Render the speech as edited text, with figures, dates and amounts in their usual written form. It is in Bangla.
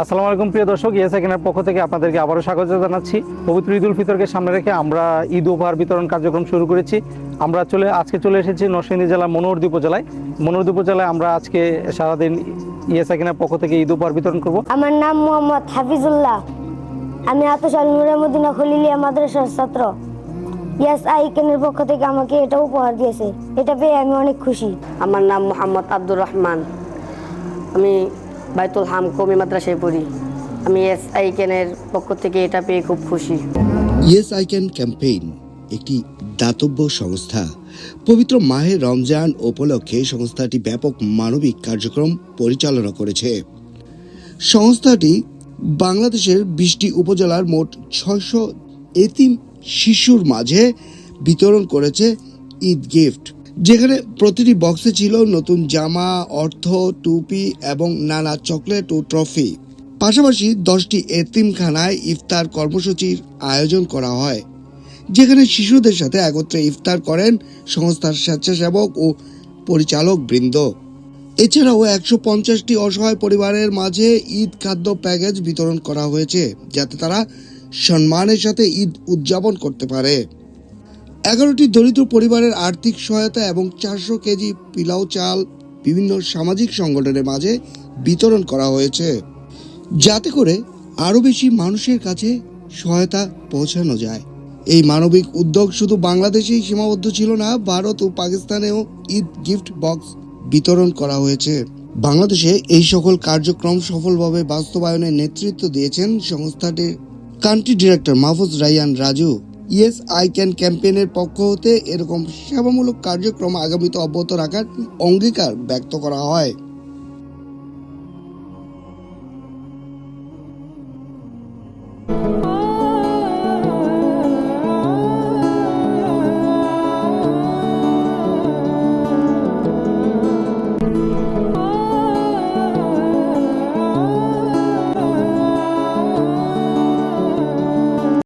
আসসালামু আলাইকুম প্রিয় দর্শক, ইয়েস সেকেন্ডের পক্ষ থেকে আপনাদেরকে আবারও স্বাগত জানাচ্ছি। পবিত্র ঈদ উল ফিতরকে সামনে রেখে আমরা ঈদ উপহার বিতরণ কার্যক্রম শুরু করেছি। আমরা আজকে চলে এসেছি নরসিংদী জেলার মনোহরদী উপজেলায়। মনোহরদী উপজেলায় আমরা আজকে সারাদিন ইয়েস সেকেন্ডের পক্ষ থেকে ঈদ উপহার বিতরণ করব। আমার নাম মোহাম্মদ হাফিজুল্লাহ। আমি আতশাল নূরে মদিনা খলিলিয়া মাদ্রাসার ছাত্র। ইয়াস আইকেনের পক্ষ থেকে আমাকে এটা উপহার দিয়েছে, এটা পেয়ে আমি অনেক খুশি। আমার নাম মোহাম্মদ আব্দুর রহমান। আমি বাইতুল হাম কমি মাদ্রাসায় পড়ি। আমি এসআই কেনের পক্ষ থেকে এটা পেয়ে খুব খুশি। ইয়েস আই ক্যান ক্যাম্পেইন একটি দাতব্য সংস্থা। পবিত্র মাহে রমজান উপলক্ষে সংস্থাটি ব্যাপক মানবিক কার্যক্রম পরিচালনা করেছে। সংস্থাটি বাংলাদেশের 20টি উপজেলার মোট 600 এতিম শিশুর মাঝে বিতরণ করেছে ঈদ গিফট, যেখানে প্রতিটি বক্সে ছিল নতুন জামা, অর্থ, টুপি এবং নানা চকলেট ও ট্রফি। পাশাপাশি 10টি এতিমখানায় ইফতার কর্মসূচির আয়োজন করা হয়, যেখানে শিশুদের সাথে একত্রে ইফতার করেন সংস্থার স্বেচ্ছাসেবক ও পরিচালক বৃন্দ। এছাড়াও 150টি অসহায় পরিবারের মাঝে ঈদ খাদ্য প্যাকেজ বিতরণ করা হয়েছে, যাতে তারা সম্মানের সাথে ঈদ উদযাপন করতে পারে। 11টি দরিদ্র পরিবারের আর্থিক সহায়তা এবং 400 কেজি পিলাও চাল বিভিন্ন সামাজিক সংগঠনের মাঝে বিতরণ করা হয়েছে, যাতে করে আরো বেশি মানুষের কাছে সহায়তা পৌঁছানো যায়। এই মানবিক উদ্যোগ শুধু বাংলাদেশেই সীমাবদ্ধ ছিল না, ভারত ও পাকিস্তানেও ঈদ গিফট বক্স বিতরণ করা হয়েছে। বাংলাদেশে এই সকল কার্যক্রম সফলভাবে বাস্তবায়নে নেতৃত্ব দিয়েছেন সংস্থাটির country director Mahfuz Raiyan Raju. Yes I can ক্যাম্পেইনের পক্ষ হতে এরকম সেবামূলক কার্যক্রম আগামীতে অব্যাহত রাখার অঙ্গীকার ব্যক্ত করা হয়।